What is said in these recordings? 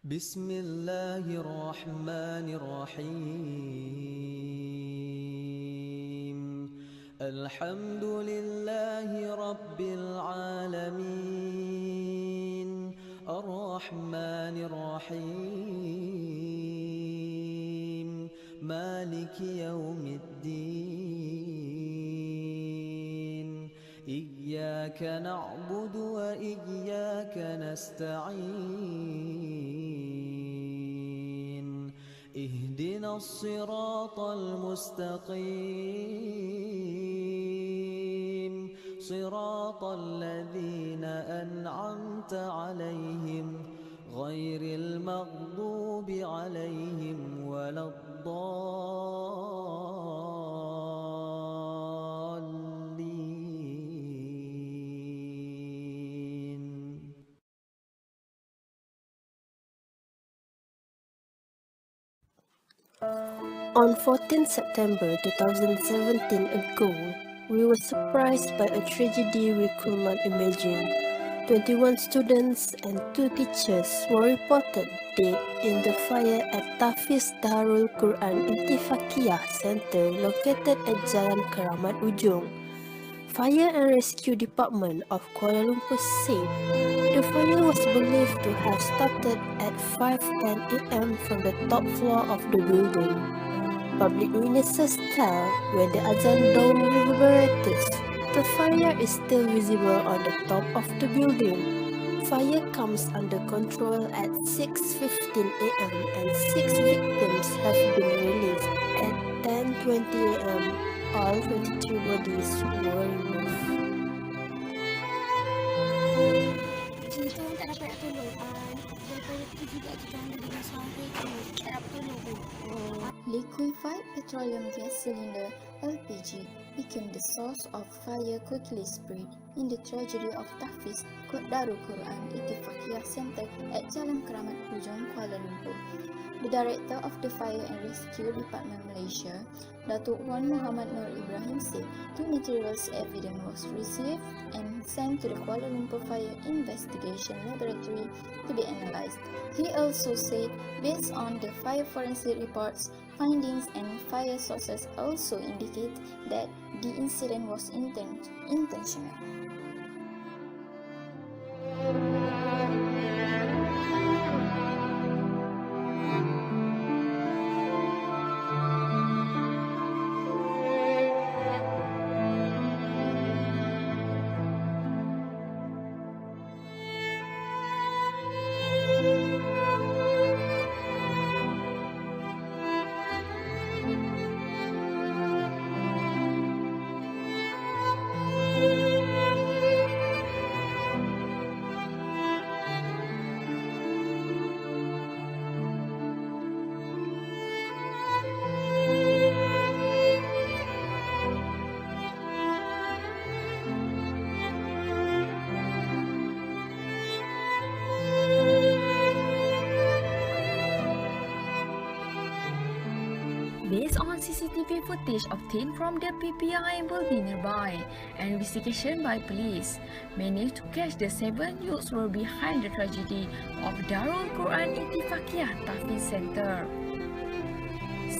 بسم الله الرحمن الرحيم الحمد لله رب العالمين الرحمن الرحيم مالك يوم الدين إياك نعبد وإياك نستعين اهدنا الصراط المستقيم صراط الذين أنعمت عليهم غير المغضوب عليهم ولا الضالين. On 14 September 2017 ago, we were surprised by a tragedy we could not imagine. 21 students and 2 teachers were reported dead in the fire at Tahfiz Darul Ittifaqiyah Center located at Jalan Keramat Ujung. Fire and Rescue Department of Kuala Lumpur said the fire was believed to have started at 5:10 a.m. from the top floor of the building. Public witnesses tell when the azan dome reverberates, the fire is still visible on the top of the building. Fire comes under control at 6:15 a.m. and 6 victims have been released at 10:20 a.m. All 23 bodies were removed. Kita orang tak dapat nak tolong. Daripada tu juga kita ambil dengan sampai tu tak dapat tolong pun. Liquefied petroleum gas cylinder (LPG) became the source of fire quickly spread in the tragedy of Tahfiz Darul Ittifaqiyah Center at Jalan Keramat Ujung, Kuala Lumpur. The Director of the Fire and Rescue Department Malaysia, Datuk Wan Muhammad Nur Ibrahim said 2 materials evidence was received and sent to the Kuala Lumpur Fire Investigation Laboratory to be analysed. He also said, based on the fire forensic reports, findings and fire sources also indicate that the incident was intentional. Based on CCTV footage obtained from the PPI building nearby and investigation by police, managed to catch the 7 youths were behind the tragedy of Darul Ittifaqiyah Tahfiz Center.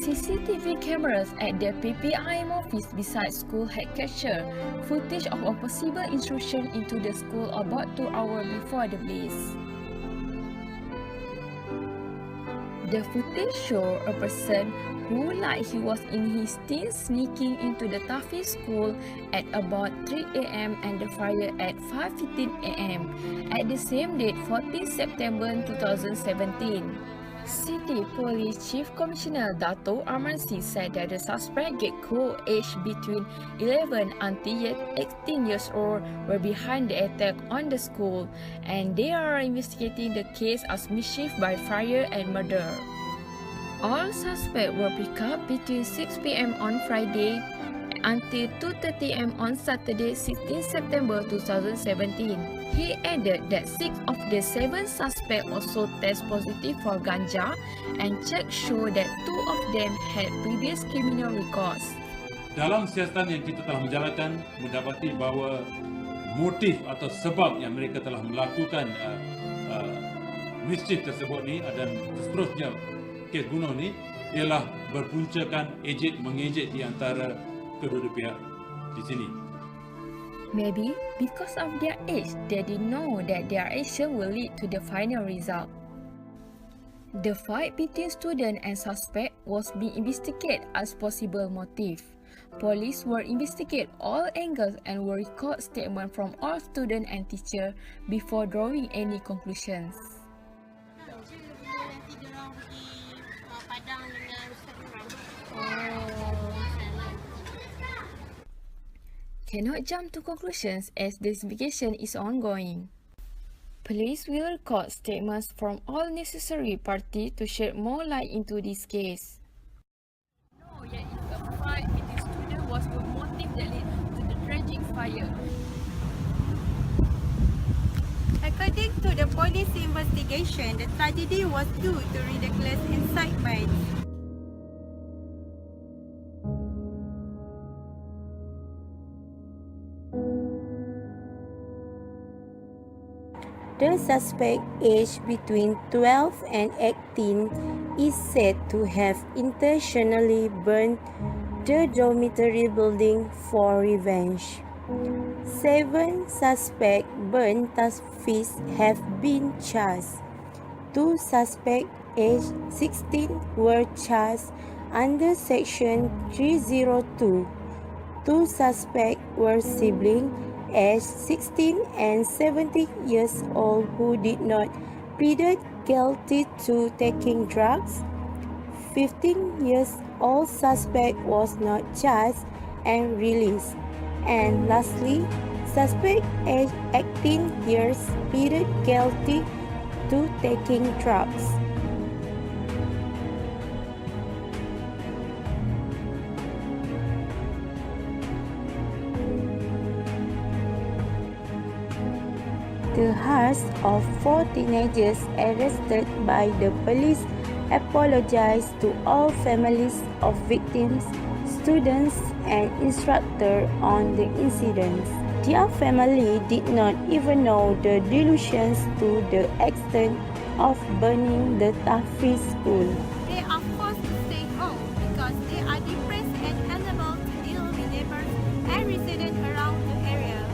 CCTV cameras at the PPI office beside school had captured footage of a possible intrusion into the school about 2 hours before the blaze. The footage showed a person who, like he was in his teens, sneaking into the Tahfiz school at about 3 a.m. and the fire at 5:15 a.m. at the same date, 14 September 2017. City Police Chief Commissioner Dato' Armansi said that the suspect gecko aged between 11 until 18 years old were behind the attack on the school, and they are investigating the case as mischief by fire and murder. All suspects were picked up between 6 p.m. on Friday until 2:30 a.m. on Saturday, 16 September 2017. He added that 6 of the 7 suspects also test positive for ganja, and checks show that 2 of them had previous criminal records. Dalam siasatan yang kita telah menjalankan, mendapati bahawa motif atau sebab yang mereka telah melakukan mischief tersebut ni dan seterusnya kes bunuh ni ialah berpuncakan ejek mengejek di antara kedua-dua pihak di sini. Maybe because of their age, they didn't know that their action will lead to the final result. The fight between student and suspect was being investigated as possible motive. Police will investigate all angles and will record statement from all student and teacher before drawing any conclusions. Nanti diorang pergi padang dengan ustaz orang. Cannot jump to conclusions as the investigation is ongoing. Police will record statements from all necessary parties to shed more light into this case. No, yet if a fight between students was the motive that led to the tragic fire. According to the police investigation, the tragedy was due to ridiculous incitement. The suspect, aged between 12 and 18, is said to have intentionally burned the dormitory building for revenge. 7 suspects burned Tahfiz have been charged. 2 suspects, aged 16, were charged under Section 302. 2 suspects were siblings, aged 16 and 17 years old, who did not pleaded guilty to taking drugs. 15 years old suspect was not charged and released. And lastly, suspect aged 18 years pleaded guilty to taking drugs. The hearts of 4 teenagers arrested by the police apologized to all families of victims, students, and instructors on the incidents. Their family did not even know the delusions to the extent of burning the Tahfiz school. They are forced to stay home because they are depressed and unable to deal with neighbors and residents around the area.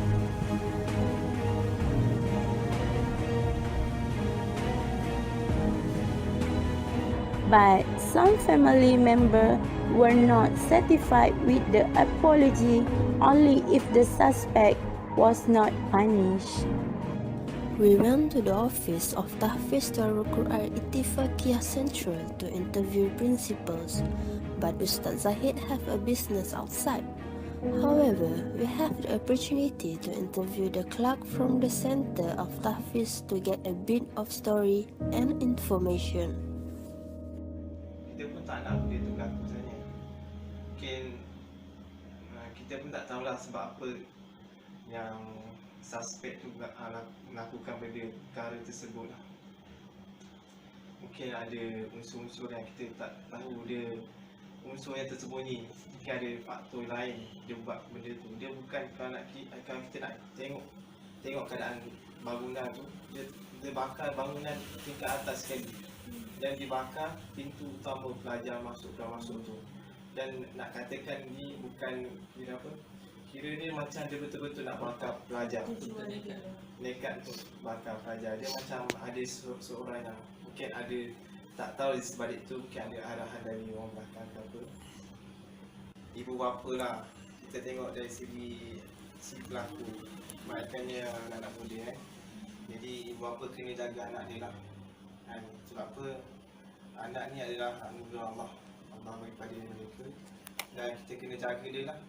But some family members were not satisfied with the apology only if the suspect was not punished. We went to the office of Tahfiz Darul Ittifaqiyah Central to interview principals, but Ustaz Zahid have a business outside. However, we have the opportunity to interview the clerk from the center of Tahfiz to get a bit of story and information. Kita pun tak nak benda tu berlaku sebenarnya. Mungkin kita pun tak tahulah sebab apa yang suspek tu melakukan perkara tersebut lah. Mungkin ada unsur-unsur yang kita tak tahu, dia unsur yang tersembunyi. Mungkin ada faktor lain dia buat benda tu. Dia bukan kalau kita nak tengok keadaan bangunan tu, dia bakar bangunan tingkat atas sekali. Dan dibakar pintu utama pelajar masuk tu. Dan nak katakan ni bukan kira dia macam dia betul-betul nak bakar pelajar. Nekat untuk bakar pelajar. Dia macam ada seorang yang mungkin ada, tak tahu di sebalik tu, mungkin ada arahan dari orang belakang ke apa. Ibu bapa lah, kita tengok dari segi si pelaku, maknanya anak-anak muda Jadi ibu bapa kena jaga anak dia lah. Sebab apa, anak ni adalah anugerah Allah bagi pada mereka, dan kita kena jaga dia lah.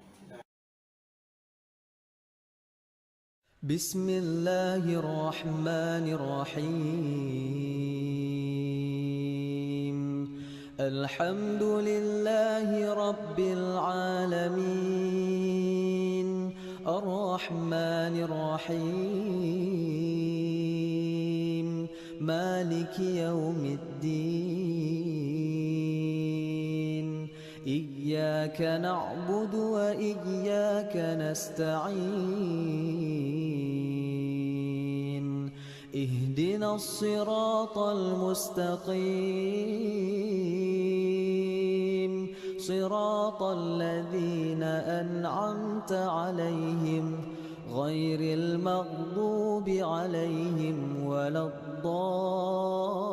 Bismillahirrahmanirrahim. Alhamdulillahi Rabbil Alamin. Ar-Rahmanir-Rahim. Maliki Yawmiddin. Iyyaka na'budu wa iyyaka nasta'in. اهدنا الصراط المستقيم صراط الذين أنعمت عليهم غير المغضوب عليهم ولا الضالين